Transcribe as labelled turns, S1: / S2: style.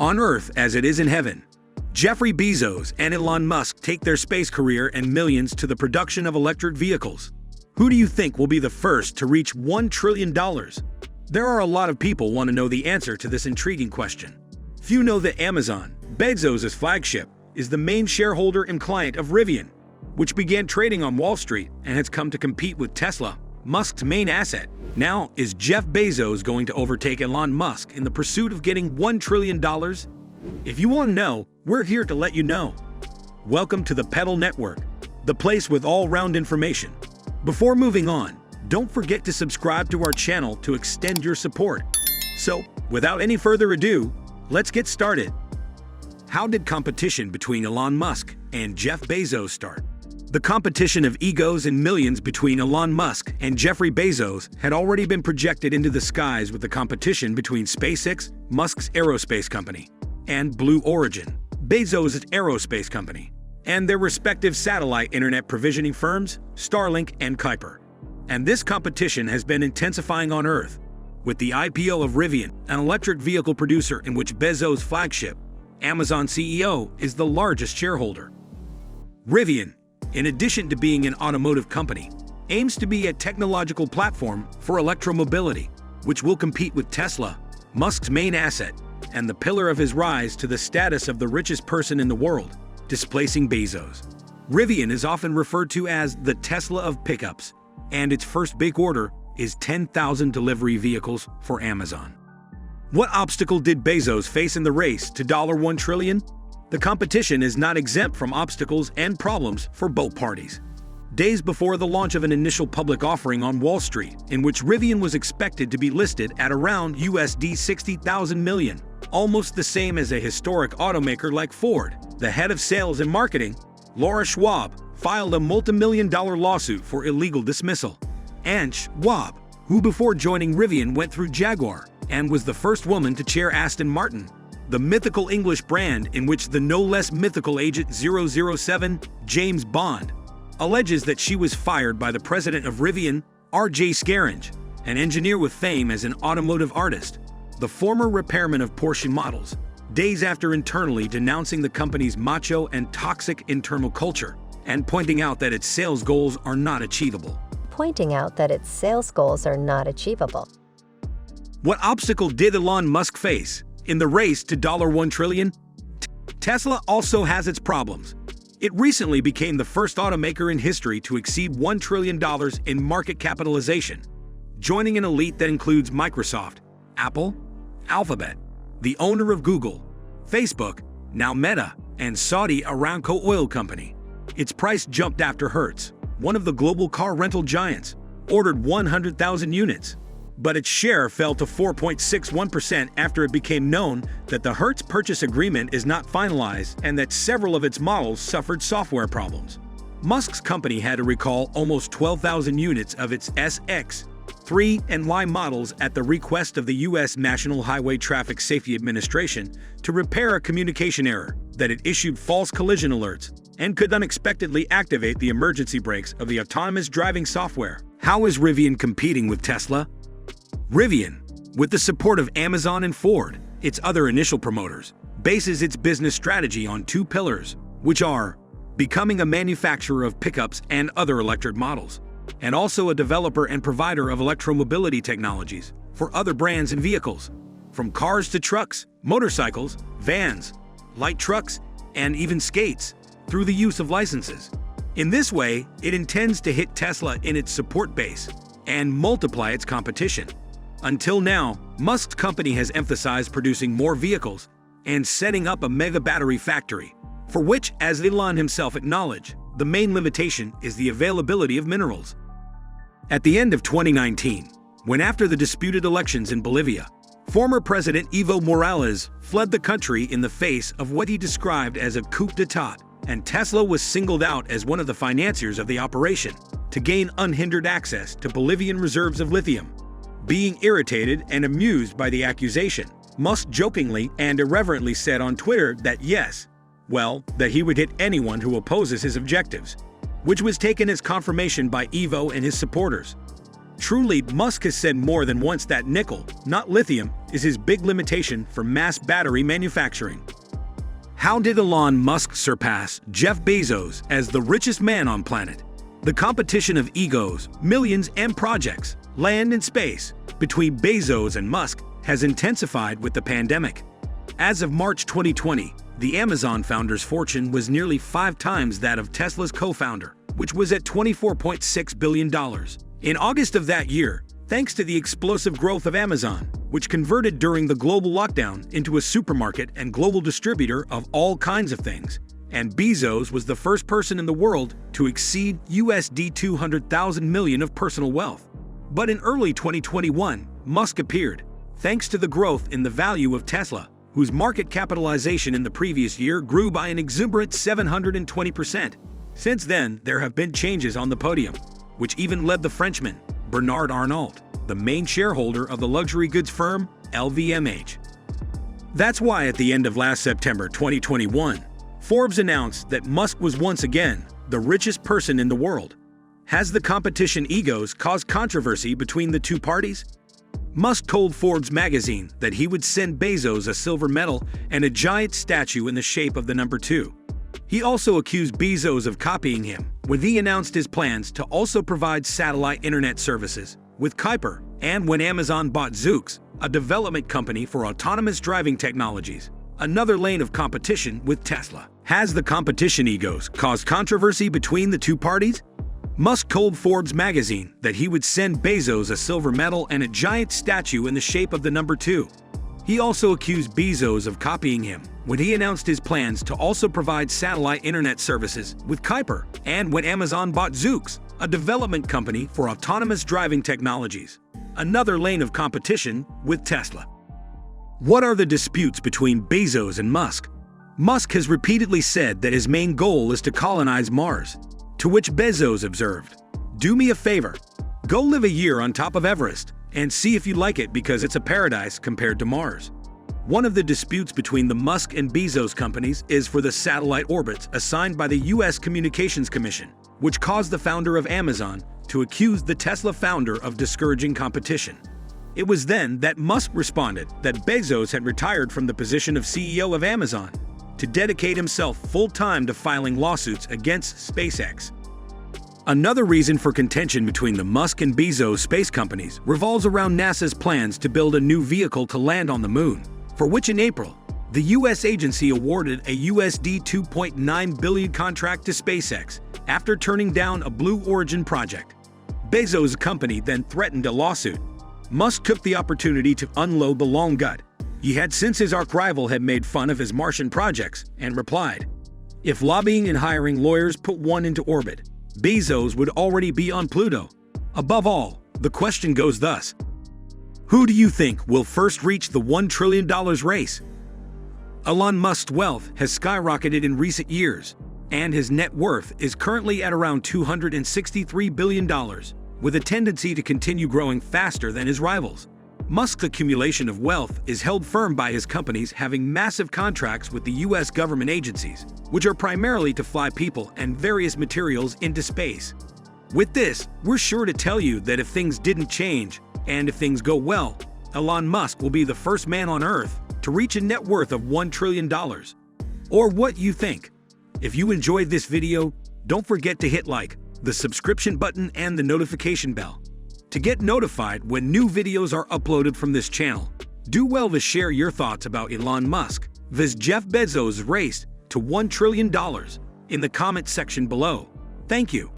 S1: On Earth as it is in heaven. Jeffrey Bezos and Elon Musk take their space career and millions to the production of electric vehicles. Who do you think will be the first to reach $1 trillion? There are a lot of people want to know the answer to this intriguing question. Few know that Amazon, Bezos' flagship, is the main shareholder and client of Rivian, which began trading on Wall Street and has come to compete with Tesla, Musk's main asset. Now, is Jeff Bezos going to overtake Elon Musk in the pursuit of getting $1 trillion? If you want to know, we're here to let you know. Welcome to the Pedal Network, the place with all-round information. Before moving on, don't forget to subscribe to our channel to extend your support. So, without any further ado, let's get started. How did competition between Elon Musk and Jeff Bezos start? The competition of egos and millions between Elon Musk and Jeffrey Bezos had already been projected into the skies with the competition between SpaceX, Musk's aerospace company, and Blue Origin, Bezos' aerospace company, and their respective satellite internet provisioning firms, Starlink and Kuiper. And this competition has been intensifying on Earth, with the IPO of Rivian, an electric vehicle producer in which Bezos' flagship, Amazon CEO, is the largest shareholder. Rivian, in addition to being an automotive company, aims to be a technological platform for electromobility, which will compete with Tesla, Musk's main asset, and the pillar of his rise to the status of the richest person in the world, displacing Bezos. Rivian is often referred to as the Tesla of pickups, and its first big order is 10,000 delivery vehicles for Amazon. What obstacle did Bezos face in the race to $1 trillion? The competition is not exempt from obstacles and problems for both parties. Days before the launch of an initial public offering on Wall Street, in which Rivian was expected to be listed at around $60,000 million, almost the same as a historic automaker like Ford, the head of sales and marketing, Laura Schwab, filed a multi-million-dollar lawsuit for illegal dismissal. And Schwab, who before joining Rivian went through Jaguar and was the first woman to chair Aston Martin, the mythical English brand in which the no less mythical Agent 007, James Bond, alleges that she was fired by the president of Rivian, R.J. Scaringe, an engineer with fame as an automotive artist, the former repairman of Porsche models, days after internally denouncing the company's macho and toxic internal culture and pointing out that its sales goals are not achievable. What obstacle did Elon Musk face in the race to $1 trillion? Tesla also has its problems. It recently became the first automaker in history to exceed $1 trillion in market capitalization, joining an elite that includes Microsoft, Apple, Alphabet, the owner of Google, Facebook, now Meta, and Saudi Aramco Oil Company. Its price jumped after Hertz, one of the global car rental giants, ordered 100,000 units. But its share fell to 4.61% after it became known that the Hertz purchase agreement is not finalized and that several of its models suffered software problems. Musk's company had to recall almost 12,000 units of its SX, 3, and Y models at the request of the U.S. National Highway Traffic Safety Administration to repair a communication error that it issued false collision alerts and could unexpectedly activate the emergency brakes of the autonomous driving software. How is Rivian competing with Tesla? Rivian, with the support of Amazon and Ford, its other initial promoters, bases its business strategy on two pillars, which are becoming a manufacturer of pickups and other electric models, and also a developer and provider of electromobility technologies for other brands and vehicles, from cars to trucks, motorcycles, vans, light trucks, and even skates, through the use of licenses. In this way, it intends to hit Tesla in its support base and multiply its competition. Until now, Musk's company has emphasized producing more vehicles and setting up a mega battery factory, for which, as Elon himself acknowledged, the main limitation is the availability of minerals. At the end of 2019, when after the disputed elections in Bolivia, former President Evo Morales fled the country in the face of what he described as a coup d'etat, and Tesla was singled out as one of the financiers of the operation to gain unhindered access to Bolivian reserves of lithium. Being irritated and amused by the accusation, Musk jokingly and irreverently said on Twitter that that he would hit anyone who opposes his objectives, which was taken as confirmation by Evo and his supporters. Truly, Musk has said more than once that nickel, not lithium, is his big limitation for mass battery manufacturing. How did Elon Musk surpass Jeff Bezos as the richest man on planet? The competition of egos, millions, and projects, land and space, between Bezos and Musk has intensified with the pandemic. As of March 2020, the Amazon founder's fortune was nearly 5 times that of Tesla's co-founder, which was at $24.6 billion. In August of that year, thanks to the explosive growth of Amazon, which converted during the global lockdown into a supermarket and global distributor of all kinds of things, and Bezos was the first person in the world to exceed USD 200,000 million of personal wealth. But in early 2021, Musk appeared, thanks to the growth in the value of Tesla, whose market capitalization in the previous year grew by an exuberant 720%. Since then, there have been changes on the podium, which even led the Frenchman, Bernard Arnault, the main shareholder of the luxury goods firm LVMH. That's why at the end of last September 2021, Forbes announced that Musk was once again the richest person in the world. Has the competition egos caused controversy between the two parties? Musk told Forbes magazine that he would send Bezos a silver medal and a giant statue in the shape of the number 2. He also accused Bezos of copying him when he announced his plans to also provide satellite internet services with Kuiper, and when Amazon bought Zoox, a development company for autonomous driving technologies, another lane of competition with Tesla. Has the competition egos caused controversy between the two parties? Musk told Forbes magazine that he would send Bezos a silver medal and a giant statue in the shape of the number 2. He also accused Bezos of copying him when he announced his plans to also provide satellite internet services with Kuiper, and when Amazon bought Zoox, a development company for autonomous driving technologies, another lane of competition with Tesla. What are the disputes between Bezos and Musk? Musk has repeatedly said that his main goal is to colonize Mars, to which Bezos observed, "Do me a favor, go live a year on top of Everest and see if you like it because it's a paradise compared to Mars." One of the disputes between the Musk and Bezos companies is for the satellite orbits assigned by the U.S. Communications Commission, which caused the founder of Amazon to accuse the Tesla founder of discouraging competition. It was then that Musk responded that Bezos had retired from the position of CEO of Amazon to dedicate himself full-time to filing lawsuits against SpaceX. Another reason for contention between the Musk and Bezos space companies revolves around NASA's plans to build a new vehicle to land on the moon, for which in April, the U.S. agency awarded a USD 2.9 billion contract to SpaceX after turning down a Blue Origin project. Bezos' company then threatened a lawsuit. Musk took the opportunity to unload the long gut he had since his arch-rival had made fun of his Martian projects and replied, "If lobbying and hiring lawyers put one into orbit, Bezos would already be on Pluto." Above all, the question goes thus: who do you think will first reach the $1 trillion race? Elon Musk's wealth has skyrocketed in recent years, and his net worth is currently at around $263 billion, with a tendency to continue growing faster than his rivals. Musk's accumulation of wealth is held firm by his companies having massive contracts with the U.S. government agencies, which are primarily to fly people and various materials into space. With this, we're sure to tell you that if things didn't change, and if things go well, Elon Musk will be the first man on Earth to reach a net worth of $1 trillion. Or what you think? If you enjoyed this video, don't forget to hit like, the subscription button and the notification bell to get notified when new videos are uploaded from this channel. Do well to share your thoughts about Elon Musk vs Jeff Bezos' race to $1 trillion in the comment section below. Thank you.